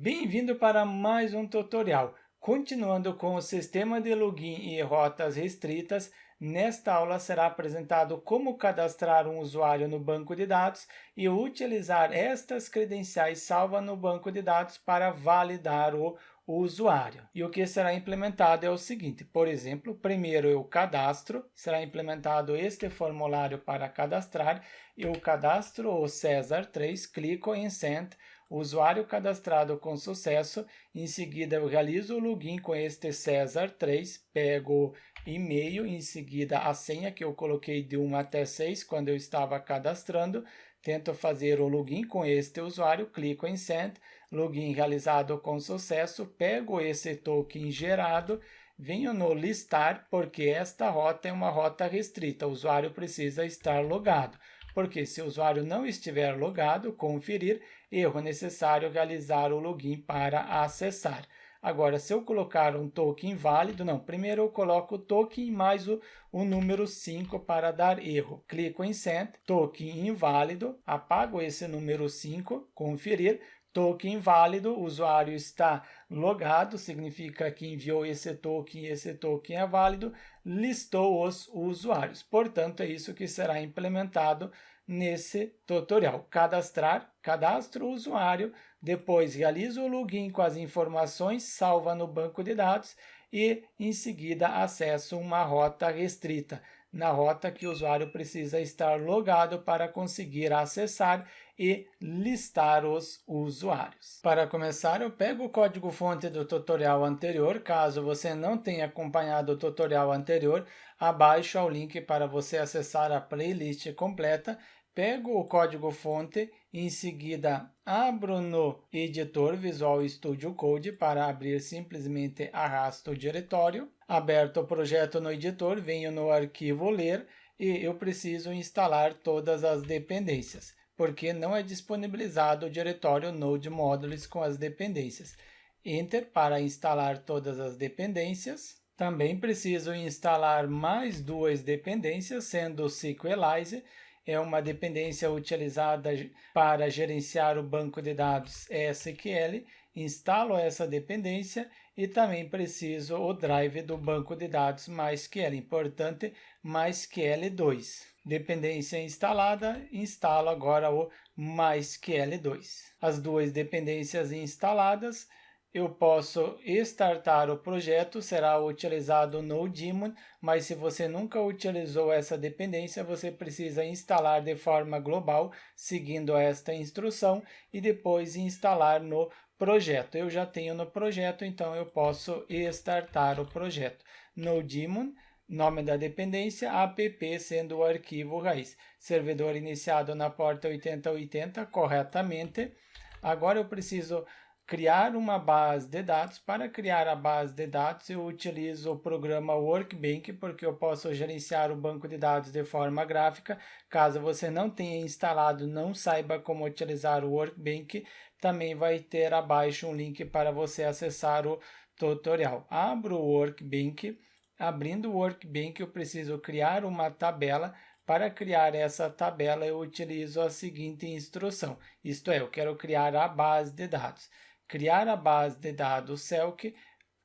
Bem-vindo para mais um tutorial. Continuando com o sistema de login e rotas restritas, nesta aula será apresentado como cadastrar um usuário no banco de dados e utilizar estas credenciais salvas no banco de dados para validar o usuário. E o que será implementado é o seguinte, por exemplo, primeiro eu cadastro, será implementado este formulário para cadastrar, eu cadastro o César 3, clico em Send, usuário cadastrado com sucesso, em seguida eu realizo o login com este César 3, pego o e-mail, em seguida a senha que eu coloquei de 1 até 6 quando eu estava cadastrando, tento fazer o login com este usuário, clico em Send, login realizado com sucesso, pego esse token gerado, venho no listar, porque esta rota é uma rota restrita, o usuário precisa estar logado. Porque se o usuário não estiver logado, conferir, erro necessário realizar o login para acessar. Agora, se eu colocar um token válido, não, primeiro eu coloco o token mais o número 5 para dar erro. Clico em Send, token inválido, apago esse número 5, conferir, token inválido, o usuário está logado, significa que enviou esse token é válido, listou os usuários. Portanto, é isso que será implementado nesse tutorial. Cadastrar, cadastro o usuário, depois realizo o login com as informações, salva no banco de dados e, em seguida, acesso uma rota restrita, na rota que o usuário precisa estar logado para conseguir acessar e listar os usuários. Para começar, eu pego o código-fonte do tutorial anterior. Caso você não tenha acompanhado o tutorial anterior, abaixo há o link para você acessar a playlist completa. Pego o código-fonte, em seguida abro no editor Visual Studio Code para abrir, simplesmente arrasto o diretório. Aberto o projeto no editor, venho no arquivo ler e eu preciso instalar todas as dependências, porque não é disponibilizado o diretório Node Modules com as dependências. Enter para instalar todas as dependências. Também preciso instalar mais duas dependências, sendo o Sequelize, é uma dependência utilizada para gerenciar o banco de dados SQL. Instalo essa dependência e também preciso o drive do banco de dados MySQL, importante MySQL2. Dependência instalada, instalo agora o MySQL2. As duas dependências instaladas, eu posso startar o projeto, será utilizado o NoDaemon, mas se você nunca utilizou essa dependência, você precisa instalar de forma global, seguindo esta instrução, e depois instalar no projeto. Eu já tenho no projeto, então eu posso startar o projeto. NoDaemon, nome da dependência, app sendo o arquivo raiz. Servidor iniciado na porta 8080 corretamente. Agora eu preciso criar uma base de dados. Para criar a base de dados, eu utilizo o programa Workbench, porque eu posso gerenciar o banco de dados de forma gráfica. Caso você não tenha instalado, não saiba como utilizar o Workbench, também vai ter abaixo um link para você acessar o tutorial. Abro o Workbench. Abrindo o Workbench, eu preciso criar uma tabela. Para criar essa tabela, eu utilizo a seguinte instrução, isto é, eu quero criar a base de dados. Criar a base de dados Selk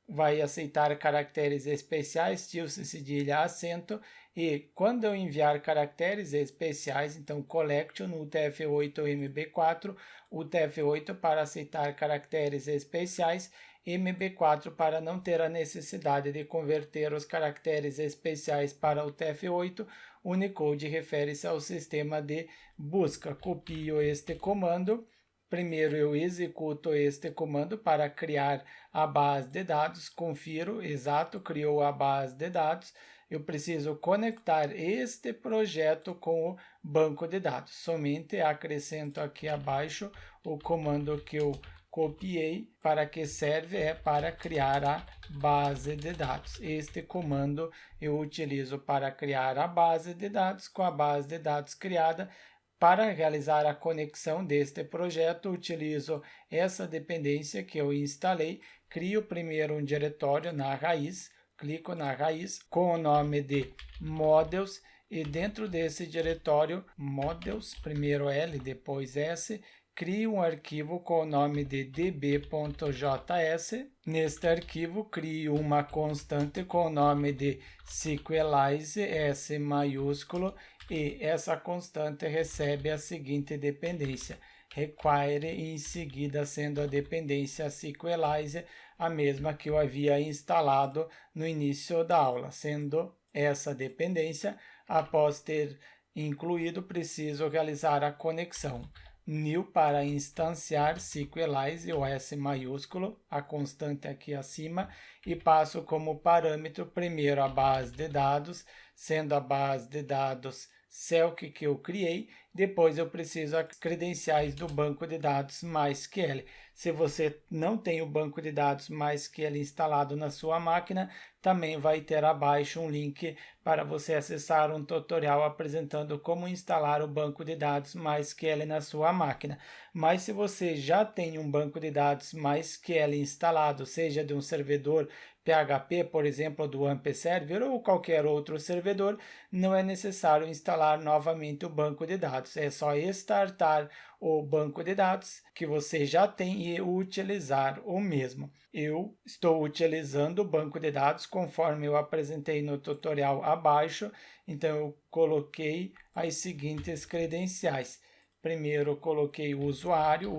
vai aceitar caracteres especiais, tilde, cedilha, acento, e quando eu enviar caracteres especiais, então collection, UTF-8 MB4, UTF-8 para aceitar caracteres especiais, MB4 para não ter a necessidade de converter os caracteres especiais para UTF-8, Unicode refere-se ao sistema de busca. Copio este comando. Primeiro eu executo este comando para criar a base de dados, confiro, exato, criou a base de dados. Eu preciso conectar este projeto com o banco de dados. Somente acrescento aqui abaixo o comando que eu copiei, para que serve é para criar a base de dados. Este comando eu utilizo para criar a base de dados. Com a base de dados criada, para realizar a conexão deste projeto, utilizo essa dependência que eu instalei, crio primeiro um diretório na raiz, clico na raiz com o nome de models e dentro desse diretório models, primeiro L, depois S, crio um arquivo com o nome de db.js. Neste arquivo, crio uma constante com o nome de Sequelize, S maiúsculo, e essa constante recebe a seguinte dependência, require, e em seguida sendo a dependência Sequelize, a mesma que eu havia instalado no início da aula. Sendo essa dependência, após ter incluído, preciso realizar a conexão new para instanciar Sequelize, o S maiúsculo, a constante aqui acima, e passo como parâmetro primeiro a base de dados, sendo a base de dados Celk que eu criei. Depois eu preciso as credenciais do banco de dados MySQL. Se você não tem o banco de dados MySQL instalado na sua máquina, também vai ter abaixo um link para você acessar um tutorial apresentando como instalar o banco de dados MySQL na sua máquina. Mas se você já tem um banco de dados MySQL instalado, seja de um servidor PHP, por exemplo, do AMP Server ou qualquer outro servidor, não é necessário instalar novamente o banco de dados. É só startar o banco de dados que você já tem e utilizar o mesmo. Eu estou utilizando o banco de dados conforme eu apresentei no tutorial abaixo, então eu coloquei as seguintes credenciais. Primeiro eu coloquei o usuário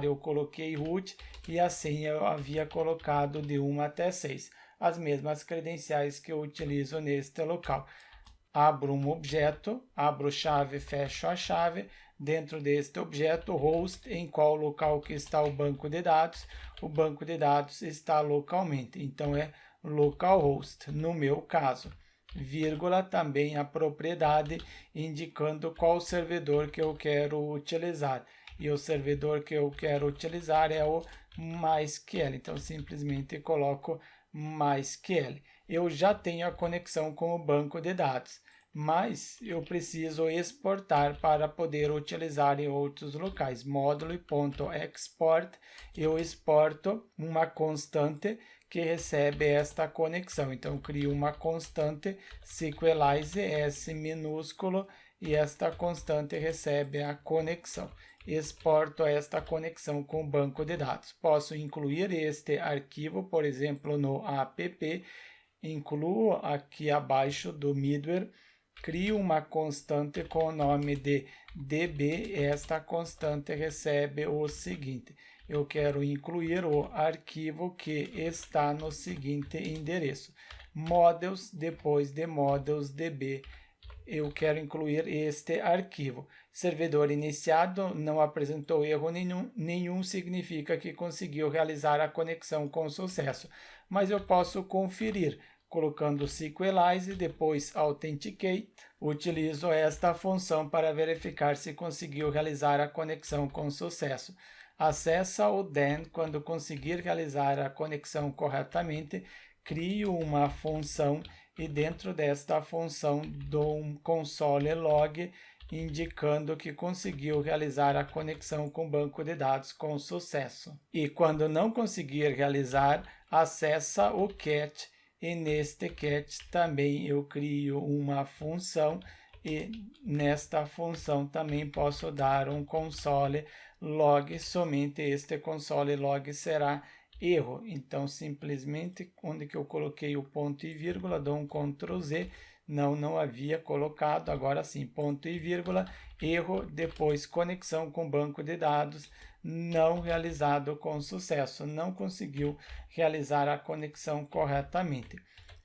eu coloquei root e a senha eu havia colocado de 1 até 6. As mesmas credenciais que eu utilizo neste local. Abro um objeto, abro chave, fecho a chave. Dentro deste objeto, host, em qual local que está o banco de dados. O banco de dados está localmente, então é localhost, no meu caso. Vírgula, também a propriedade, indicando qual servidor que eu quero utilizar. E o servidor que eu quero utilizar é o MySQL, então simplesmente coloco MySQL. Eu já tenho a conexão com o banco de dados, mas eu preciso exportar para poder utilizar em outros locais. Módulo.export, eu exporto uma constante que recebe esta conexão. Então, crio uma constante Sequelize, S minúsculo, e esta constante recebe a conexão. Exporto esta conexão com o banco de dados. Posso incluir este arquivo, por exemplo, no app, incluo aqui abaixo do middleware, crio uma constante com o nome de db, esta constante recebe o seguinte, eu quero incluir o arquivo que está no seguinte endereço, models, depois de models db, eu quero incluir este arquivo. Servidor iniciado, não apresentou erro nenhum significa que conseguiu realizar a conexão com sucesso, mas eu posso conferir colocando Sequelize, depois Authenticate. Utilizo esta função para verificar se conseguiu realizar a conexão com sucesso. Acessa o then quando conseguir realizar a conexão corretamente, crio uma função e dentro desta função dou um console log indicando que conseguiu realizar a conexão com o banco de dados com sucesso. E quando não conseguir realizar, acessa o cat e neste cat também eu crio uma função e nesta função também posso dar um console log, somente este console log será erro. Então, simplesmente, onde que eu coloquei o ponto e vírgula, dou um Ctrl Z, não havia colocado, agora sim, ponto e vírgula, erro, depois conexão com banco de dados, não realizado com sucesso, não conseguiu realizar a conexão corretamente.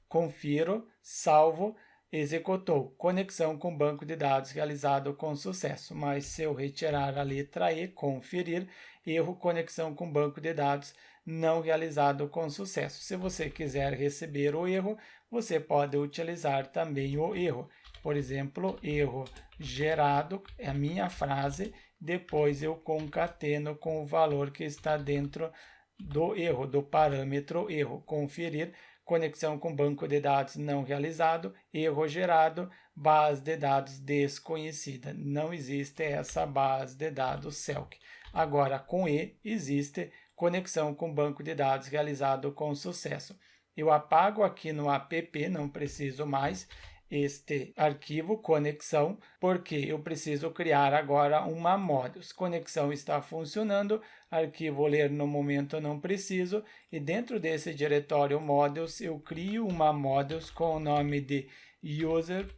Confiro, salvo, executou, conexão com banco de dados realizado com sucesso, mas se eu retirar a letra E, conferir, erro, conexão com banco de dados não realizado com sucesso. Se você quiser receber o erro, você pode utilizar também o erro. Por exemplo, erro gerado é a minha frase, depois eu concateno com o valor que está dentro do erro, do parâmetro erro. Conferir, conexão com banco de dados não realizado, erro gerado, base de dados desconhecida. Não existe essa base de dados Celk. Agora, com E, existe conexão com banco de dados realizado com sucesso. Eu apago aqui no app, não preciso mais. este arquivo conexão, porque eu preciso criar agora uma models. Conexão está funcionando, arquivo ler no momento não preciso, e dentro desse diretório models eu crio uma models com o nome de user.js,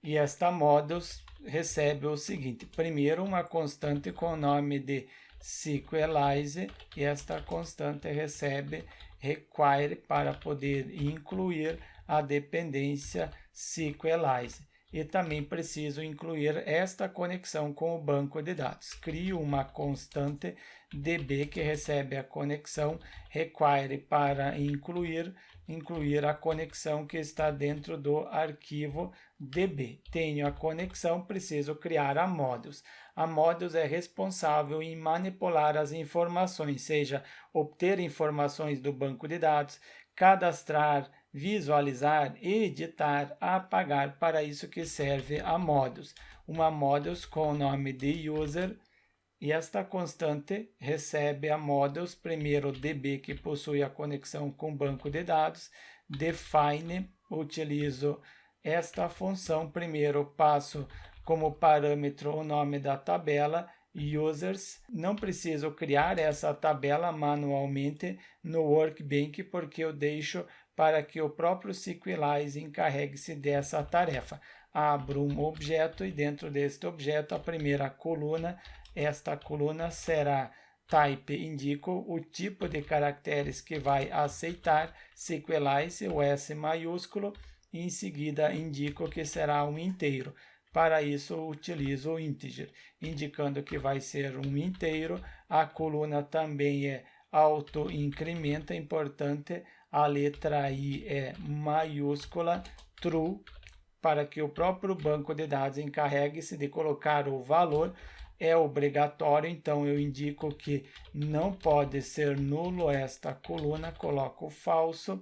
e esta models recebe o seguinte: primeiro uma constante com o nome de Sequelize, e esta constante recebe require para poder incluir a dependência Sequelize. E também preciso incluir esta conexão com o banco de dados. Crio uma constante db que recebe a conexão require para incluir a conexão que está dentro do arquivo db. Tenho a conexão, preciso criar a models. A models é responsável em manipular as informações, seja obter informações do banco de dados, cadastrar, visualizar, editar, apagar. Para isso que serve a models. Uma models com o nome de user, e esta constante recebe a models, primeiro db, que possui a conexão com o banco de dados, define, utilizo esta função, primeiro passo como parâmetro o nome da tabela, users, não preciso criar essa tabela manualmente no Workbench, porque eu deixo para que o próprio Sequelize encarregue-se dessa tarefa. Abro um objeto e dentro deste objeto a primeira coluna, esta coluna será type, indico o tipo de caracteres que vai aceitar, Sequelize, o S maiúsculo, e em seguida indico que será um inteiro. Para isso, utilizo o integer, indicando que vai ser um inteiro. A coluna também é auto-incrementa, importante, a letra I é maiúscula, true, para que o próprio banco de dados encarregue-se de colocar o valor. É obrigatório, então eu indico que não pode ser nulo esta coluna, coloco falso,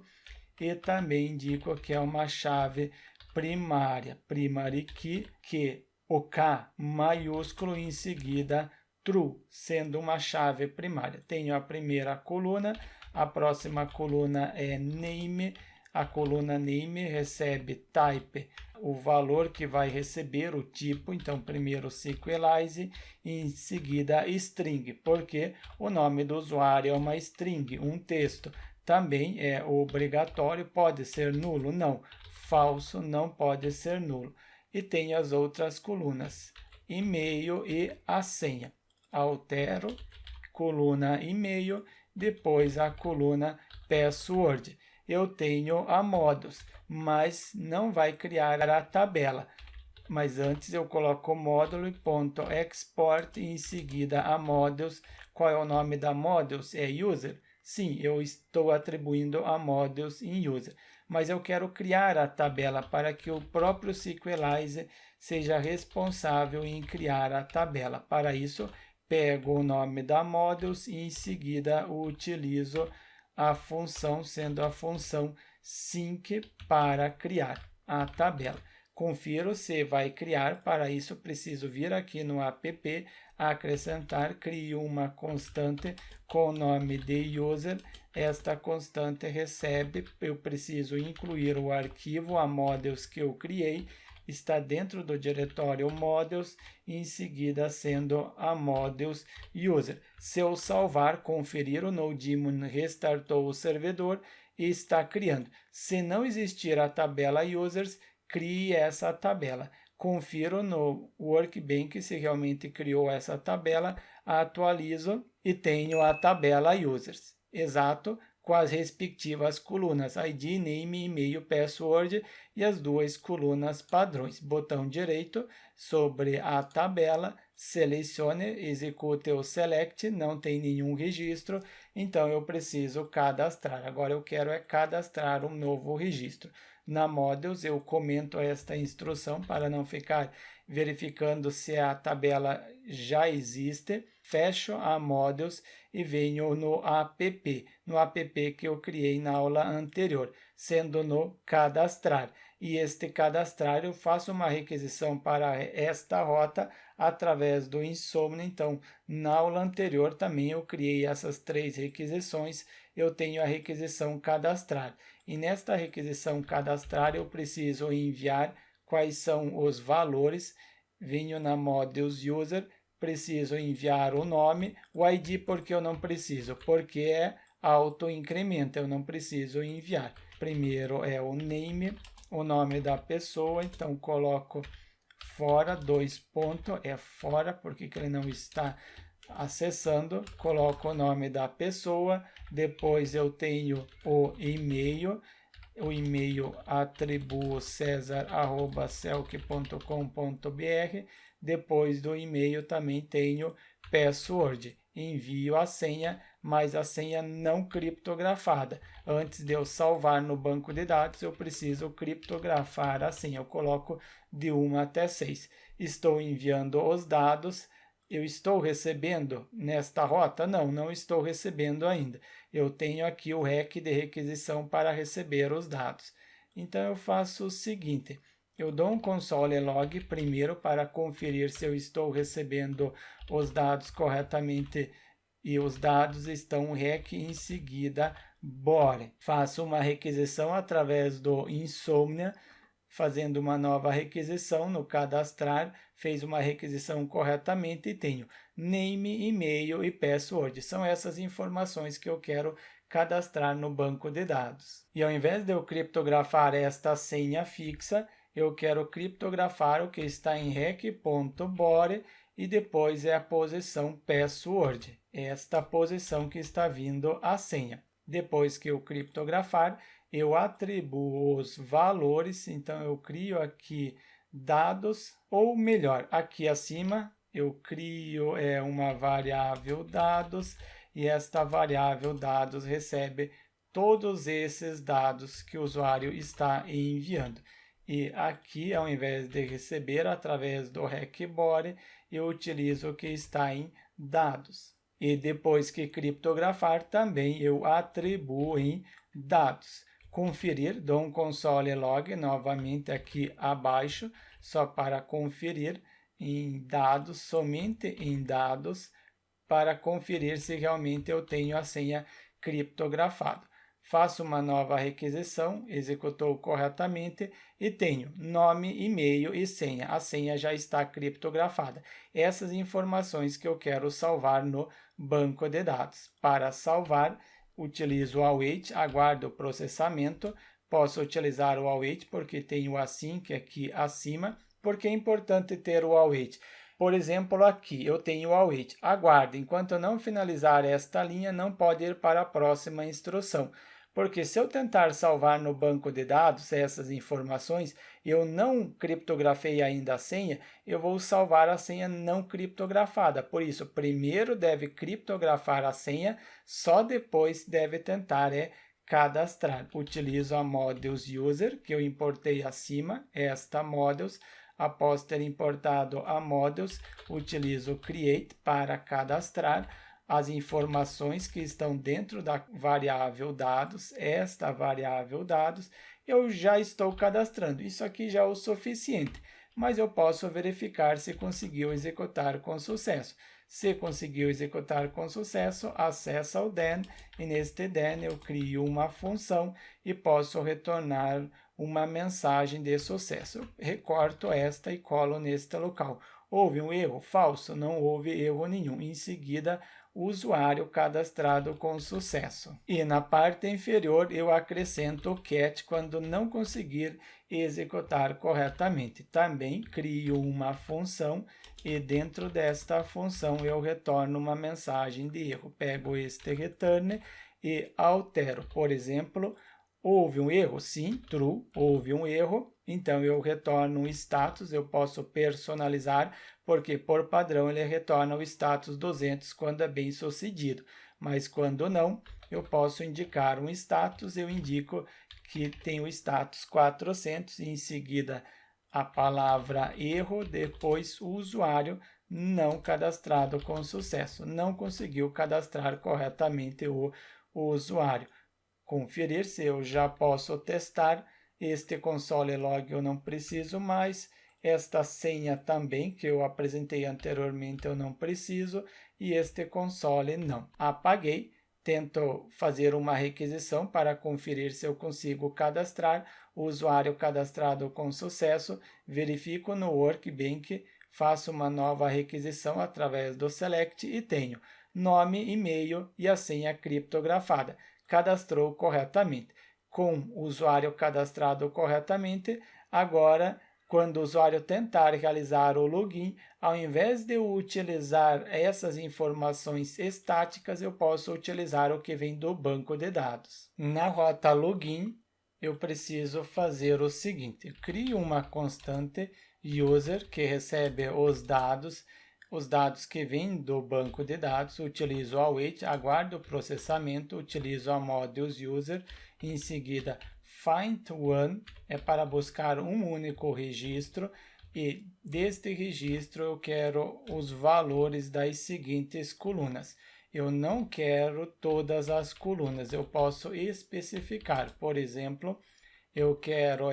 e também indico que é uma chave primária, primary key, que o K maiúsculo em seguida true, sendo uma chave primária. Tenho a primeira coluna, a próxima coluna é name, a coluna name recebe type, o valor que vai receber, o tipo, então primeiro Sequelize, e em seguida string, porque o nome do usuário é uma string, um texto. Também é obrigatório, pode ser nulo? Não. Falso, não pode ser nulo. E tem as outras colunas, e-mail e a senha. Altero, coluna e-mail, depois a coluna password. Eu tenho a models, mas não vai criar a tabela. Mas antes eu coloco módulo e ponto export, e em seguida a models. Qual é o nome da models? É user? Sim, eu estou atribuindo a models em user, mas eu quero criar a tabela para que o próprio Sequelize seja responsável em criar a tabela. Para isso, pego o nome da models e em seguida utilizo a função, sendo a função sync, para criar a tabela. Confiro se vai criar. Para isso, preciso vir aqui no app, acrescentar, crio uma constante com o nome de user. Esta constante recebe, eu preciso incluir o arquivo, a models que eu criei, está dentro do diretório models, e em seguida sendo a models user. Se eu salvar, conferir, o NoDaemon restartou o servidor e está criando. Se não existir a tabela users, crie essa tabela. Confiro no Workbench se realmente criou essa tabela, atualizo e tenho a tabela users. Exato, com as respectivas colunas ID, name, e-mail, password e as duas colunas padrões. Botão direito sobre a tabela, selecione, execute o select, não tem nenhum registro, então eu preciso cadastrar. Agora eu quero cadastrar um novo registro. Na models eu comento esta instrução para não ficar verificando se a tabela já existe. Fecho a models e venho no app que eu criei na aula anterior, sendo no cadastrar. e este cadastrar eu faço uma requisição para esta rota através do Insomnia. Então, na aula anterior também eu criei essas 3 requisições, eu tenho a requisição cadastrar. E nesta requisição cadastrar eu preciso enviar quais são os valores, venho na Modules User, preciso enviar o nome, o ID porque eu não preciso, porque é auto-incrementa, eu não preciso enviar. Primeiro é o name, o nome da pessoa, então coloco fora, 2 pontos, é fora, porque ele não está acessando, coloco o nome da pessoa, depois eu tenho o e-mail atribuo cesar@celc.com.br, depois do e-mail também tenho password, envio a senha, mas a senha não criptografada. Antes de eu salvar no banco de dados, eu preciso criptografar a senha. Eu coloco de 1 até 6. Estou enviando os dados. Eu estou recebendo nesta rota? Não, não estou recebendo ainda. Eu tenho aqui o REQ de requisição para receber os dados. Então, eu faço o seguinte. Eu dou um console log primeiro para conferir se eu estou recebendo os dados corretamente e os dados estão REQ, em seguida bore. Faço uma requisição através do Insomnia, fazendo uma nova requisição no cadastrar, fez uma requisição corretamente e tenho name, e-mail e password. São essas informações que eu quero cadastrar no banco de dados. E ao invés de eu criptografar esta senha fixa, eu quero criptografar o que está em rec.bore e depois é a posição password, esta posição que está vindo a senha. Depois que eu criptografar, eu atribuo os valores, então eu crio aqui dados, ou melhor, aqui acima eu crio uma variável dados, e esta variável dados recebe todos esses dados que o usuário está enviando. E aqui, ao invés de receber através do REC-bore, eu utilizo o que está em dados. E depois que criptografar, também eu atribuo em dados. Conferir, dou um console log novamente aqui abaixo, só para conferir em dados, somente em dados, para conferir se realmente eu tenho a senha criptografada. Faço uma nova requisição, executou corretamente e tenho nome, e-mail e senha. A senha já está criptografada. Essas informações que eu quero salvar no banco de dados. Para salvar, utilizo o await, aguardo o processamento. Posso utilizar o await porque tem o async aqui acima. Porque é importante ter o await? Por exemplo, aqui eu tenho o await. Aguarde, enquanto eu não finalizar esta linha, não pode ir para a próxima instrução. Porque se eu tentar salvar no banco de dados essas informações, eu não criptografei ainda a senha, eu vou salvar a senha não criptografada. Por isso, primeiro deve criptografar a senha, só depois deve tentar cadastrar. Utilizo a Modules User, que eu importei acima, esta Modules. Após ter importado a Modules, utilizo o Create para cadastrar as informações que estão dentro da variável dados, esta variável dados, eu já estou cadastrando. Isso aqui já é o suficiente, mas eu posso verificar se conseguiu executar com sucesso. Se conseguiu executar com sucesso, acessa o then, e neste then eu crio uma função e posso retornar uma mensagem de sucesso. Eu recorto esta e colo neste local. Houve um erro? Falso, não houve erro nenhum. Em seguida, o usuário cadastrado com sucesso. E na parte inferior eu acrescento o cat quando não conseguir executar corretamente. Também crio uma função e dentro desta função eu retorno uma mensagem de erro. Pego este return e altero. Por exemplo, houve um erro? Sim, true, houve um erro. Então, eu retorno um status, eu posso personalizar, porque por padrão ele retorna o status 200 quando é bem sucedido. Mas quando não, eu posso indicar um status, eu indico que tem o status 400 e em seguida a palavra erro, depois o usuário não cadastrado com sucesso, não conseguiu cadastrar corretamente o usuário. Conferir se eu já posso testar. Este console log eu não preciso mais. Esta senha também, que eu apresentei anteriormente, eu não preciso. E este console não. Apaguei. Tento fazer uma requisição para conferir se eu consigo cadastrar o usuário cadastrado com sucesso. Verifico no Workbench, faço uma nova requisição através do Select e tenho nome, e-mail e a senha criptografada. Cadastrou corretamente. Com o usuário cadastrado corretamente, agora, quando o usuário tentar realizar o login, ao invés de eu utilizar essas informações estáticas, eu posso utilizar o que vem do banco de dados. Na rota login, eu preciso fazer o seguinte: eu crio uma constante user que recebe os dados que vêm do banco de dados, utilizo o await, aguardo o processamento, utilizo a modules user, em seguida find one é para buscar um único registro e deste registro eu quero os valores das seguintes colunas. Eu não quero todas as colunas, eu posso especificar, por exemplo, eu quero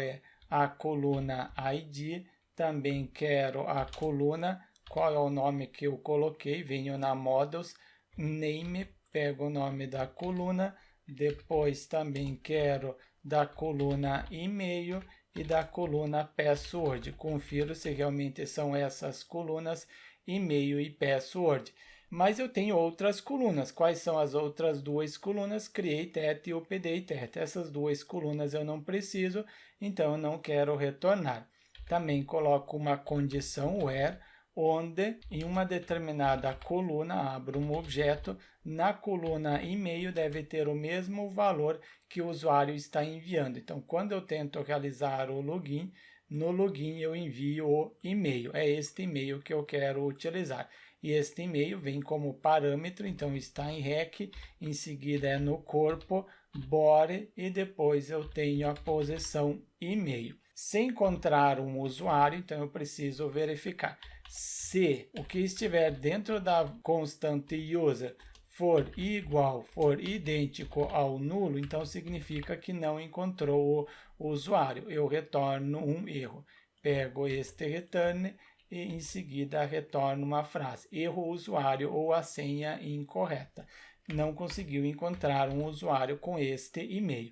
a coluna ID, também quero a coluna, qual é o nome que eu coloquei, venho na Models, Name, pego o nome da coluna, depois também quero da coluna e-mail e da coluna password. Confiro se realmente são essas colunas, e-mail e password. Mas eu tenho outras colunas. Quais são as outras duas colunas? Create at e update at. Essas duas colunas eu não preciso, então eu não quero retornar. Também coloco uma condição where, onde em uma determinada coluna, abro um objeto, na coluna e-mail deve ter o mesmo valor que o usuário está enviando. Então, quando eu tento realizar o login, no login eu envio o e-mail. É este e-mail que eu quero utilizar. E este e-mail vem como parâmetro, então está em rec, em seguida é no corpo, body e depois eu tenho a posição e-mail. Se encontrar um usuário, então eu preciso verificar. Se o que estiver dentro da constante user for igual, for idêntico ao nulo, então significa que não encontrou o usuário. Eu retorno um erro. Pego este return e em seguida retorno uma frase. Erro usuário ou a senha incorreta. Não conseguiu encontrar um usuário com este e-mail.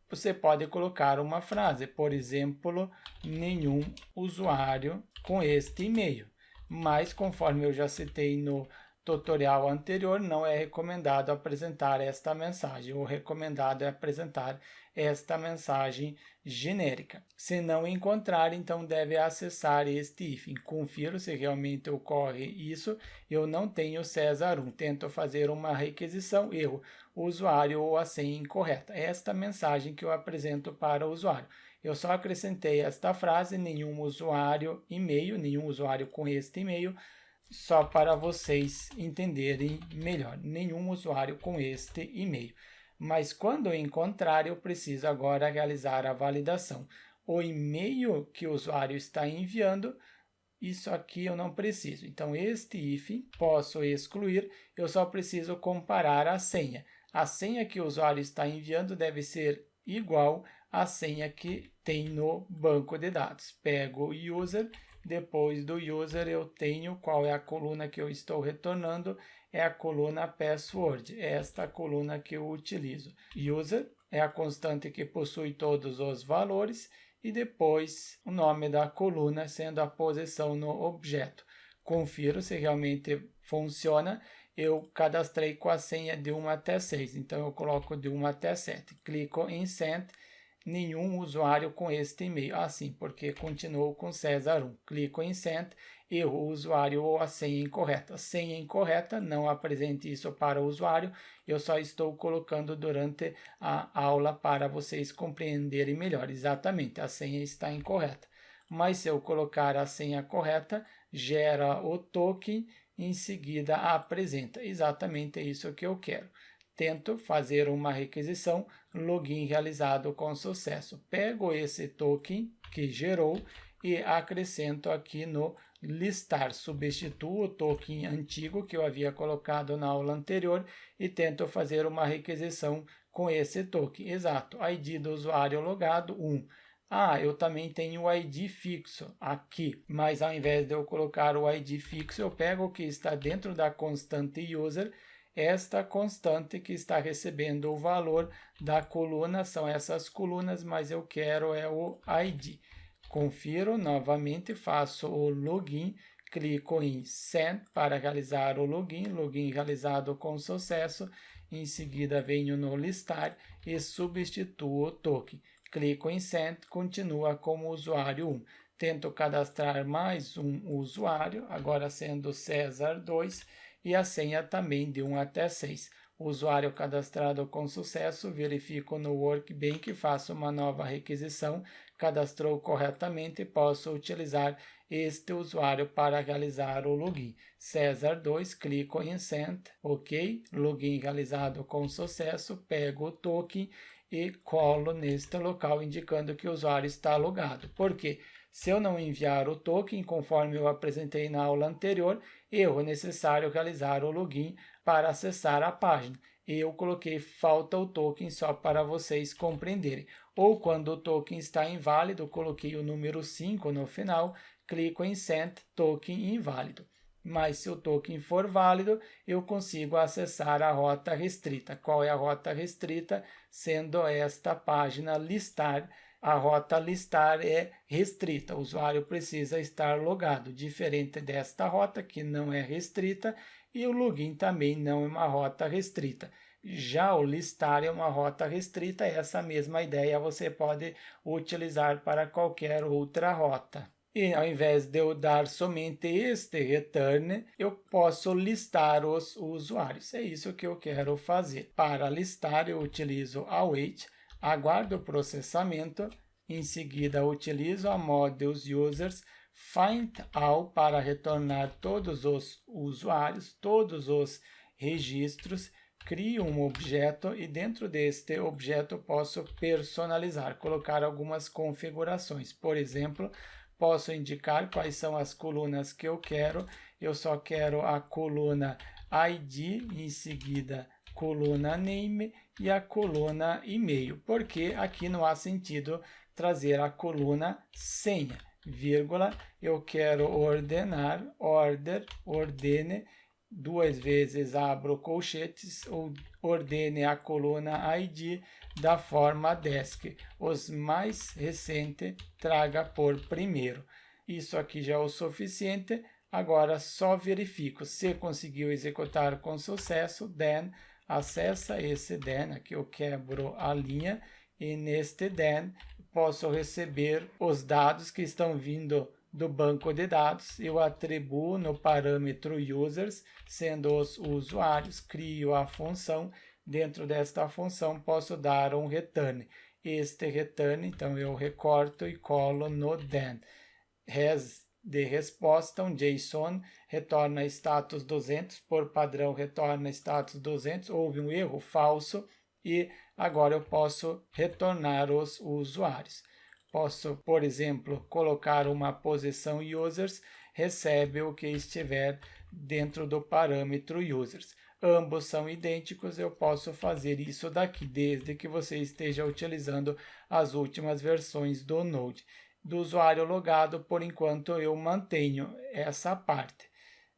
Você pode colocar uma frase, por exemplo, nenhum usuário com este e-mail. Mas, conforme eu já citei no tutorial anterior, não é recomendado apresentar esta mensagem. O recomendado é apresentar esta mensagem genérica. Se não encontrar, então deve acessar este hífen. Confiro se realmente ocorre isso. Eu não tenho César 1. Tento fazer uma requisição, erro, usuário ou a senha incorreta. Esta mensagem que eu apresento para o usuário. Eu só acrescentei esta frase, nenhum usuário e-mail, nenhum usuário com este e-mail, só para vocês entenderem melhor. Nenhum usuário com este e-mail. Mas quando eu encontrar, eu preciso agora realizar a validação. O e-mail que o usuário está enviando, isso aqui eu não preciso. Então, este hífen posso excluir, eu só preciso comparar a senha. A senha que o usuário está enviando deve ser igual à senha que tem no banco de dados. Pego o user, depois do user eu tenho qual é a coluna que eu estou retornando, é a coluna password, é esta coluna que eu utilizo. User é a constante que possui todos os valores e depois o nome da coluna sendo a posição no objeto. Confiro se realmente funciona. Eu cadastrei com a senha de 1 até 6, então eu coloco de 1 até 7. Clico em Send, nenhum usuário com este e-mail. Assim, porque continuou com César 1. Clico em Send, erro, usuário ou a senha incorreta. Senha incorreta, não apresente isso para o usuário. Eu só estou colocando durante a aula para vocês compreenderem melhor. Exatamente, a senha está incorreta. Mas se eu colocar a senha correta, gera o token, em seguida apresenta. Exatamente isso que eu quero. Tento fazer uma requisição, login realizado com sucesso. Pego esse token que gerou e acrescento aqui no listar. Substituo o token antigo que eu havia colocado na aula anterior e tento fazer uma requisição com esse token. Exato, ID do usuário logado 1. Ah, eu também tenho o ID fixo aqui, mas ao invés de eu colocar o ID fixo, eu pego o que está dentro da constante user, esta constante que está recebendo o valor da coluna, são essas colunas, mas eu quero é o ID. Confiro novamente, faço o login, clico em Send para realizar o login realizado com sucesso, em seguida venho no listar e substituo o token. Clico em Send, continua como usuário 1. Tento cadastrar mais um usuário, agora sendo César 2, e a senha também de 1 até 6. Usuário cadastrado com sucesso, verifico no Workbench, faço uma nova requisição, cadastrou corretamente, posso utilizar este usuário para realizar o login. César 2, clico em Send, ok, login realizado com sucesso, pego o token e colo neste local, indicando que o usuário está logado. Por quê? Se eu não enviar o token, conforme eu apresentei na aula anterior, é necessário realizar o login para acessar a página. Eu coloquei falta o token só para vocês compreenderem. Ou quando o token está inválido, coloquei o número 5 no final, clico em Send, token inválido. Mas se o token for válido, eu consigo acessar a rota restrita. Qual é a rota restrita? Sendo esta página listar. A rota listar é restrita, o usuário precisa estar logado, diferente desta rota que não é restrita, e o login também não é uma rota restrita. Já o listar é uma rota restrita, essa mesma ideia você pode utilizar para qualquer outra rota. E ao invés de eu dar somente este return, eu posso listar os usuários. É isso que eu quero fazer. Para listar, eu utilizo await, aguardo o processamento, em seguida utilizo a models users, find all para retornar todos os usuários, todos os registros, crio um objeto e dentro deste objeto posso personalizar, colocar algumas configurações. Por exemplo, posso indicar quais são as colunas que eu quero. Eu só quero a coluna ID, em seguida coluna name e a coluna e-mail, porque aqui não há sentido trazer a coluna senha, vírgula, eu quero ordenar, ordene, duas vezes abro colchetes, ou ordene a coluna ID da forma desk. Os mais recentes traga por primeiro. Isso aqui já é o suficiente. Agora só verifico se conseguiu executar com sucesso. Then acessa esse then, aqui eu quebro a linha e neste then posso receber os dados que estão vindo do banco de dados. Eu atribuo no parâmetro users, sendo os usuários, crio a função. Dentro desta função posso dar um return. Este return, então eu recorto e colo no then. Res de resposta, um JSON, retorna status 200, por padrão retorna status 200, houve um erro falso e agora eu posso retornar os usuários. Posso, por exemplo, colocar uma posição users, recebe o que estiver dentro do parâmetro users. Ambos são idênticos, eu posso fazer isso daqui, desde que você esteja utilizando as últimas versões do Node. Do usuário logado, por enquanto, eu mantenho essa parte.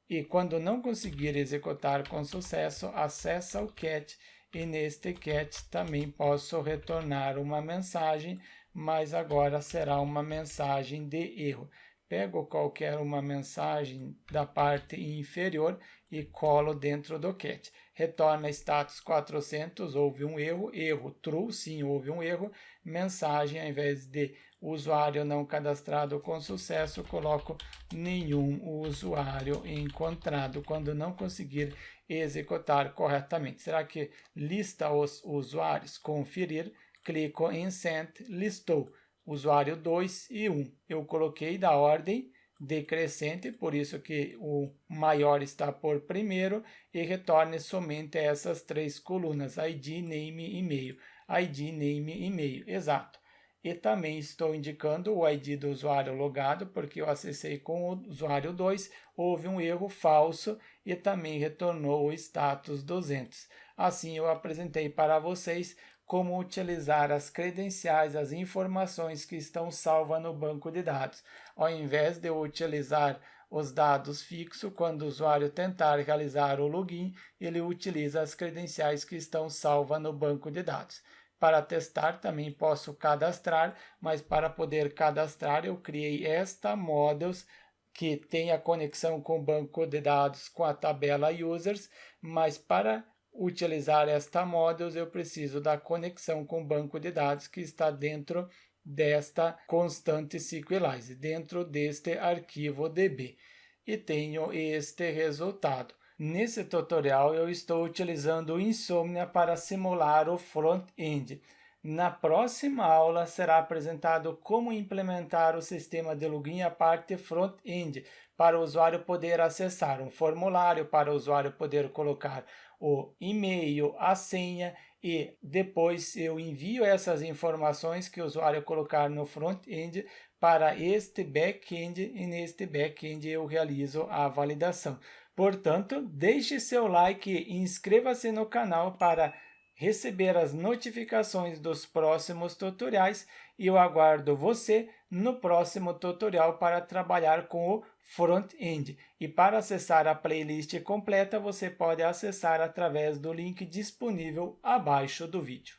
E quando não conseguir executar com sucesso, acessa o cat e neste cat também posso retornar uma mensagem, mas agora será uma mensagem de erro. Pego qualquer uma mensagem da parte inferior e colo dentro do cat. Retorna status 400, houve um erro true, sim, houve um erro. Mensagem, ao invés de usuário não cadastrado com sucesso, coloco nenhum usuário encontrado quando não conseguir executar corretamente. Será que lista os usuários? Conferir, clico em Send, listou usuário 2 e 1. Eu coloquei da ordem decrescente, por isso que o maior está por primeiro, e retorne somente essas três colunas, ID, name e e-mail. ID, name e e-mail, exato. e também estou indicando o ID do usuário logado, porque eu acessei com o usuário 2, houve um erro falso e também retornou o status 200. Assim, eu apresentei para vocês como utilizar as credenciais, as informações que estão salvas no banco de dados. Ao invés de eu utilizar os dados fixos, quando o usuário tentar realizar o login, ele utiliza as credenciais que estão salvas no banco de dados. Para testar, também posso cadastrar, mas para poder cadastrar, eu criei esta Models, que tem a conexão com o banco de dados com a tabela Users, mas para utilizar esta Models, eu preciso da conexão com o banco de dados que está dentro desta constante SQLite, dentro deste arquivo DB. E tenho este resultado. Nesse tutorial eu estou utilizando o Insomnia para simular o front-end. Na próxima aula será apresentado como implementar o sistema de login a parte front-end, para o usuário poder acessar um formulário, para o usuário poder colocar o e-mail, a senha, e depois eu envio essas informações que o usuário colocar no front-end para este back-end, e neste back-end eu realizo a validação. Portanto, deixe seu like e inscreva-se no canal para receber as notificações dos próximos tutoriais, e eu aguardo você no próximo tutorial para trabalhar com o front-end. E para acessar a playlist completa, você pode acessar através do link disponível abaixo do vídeo.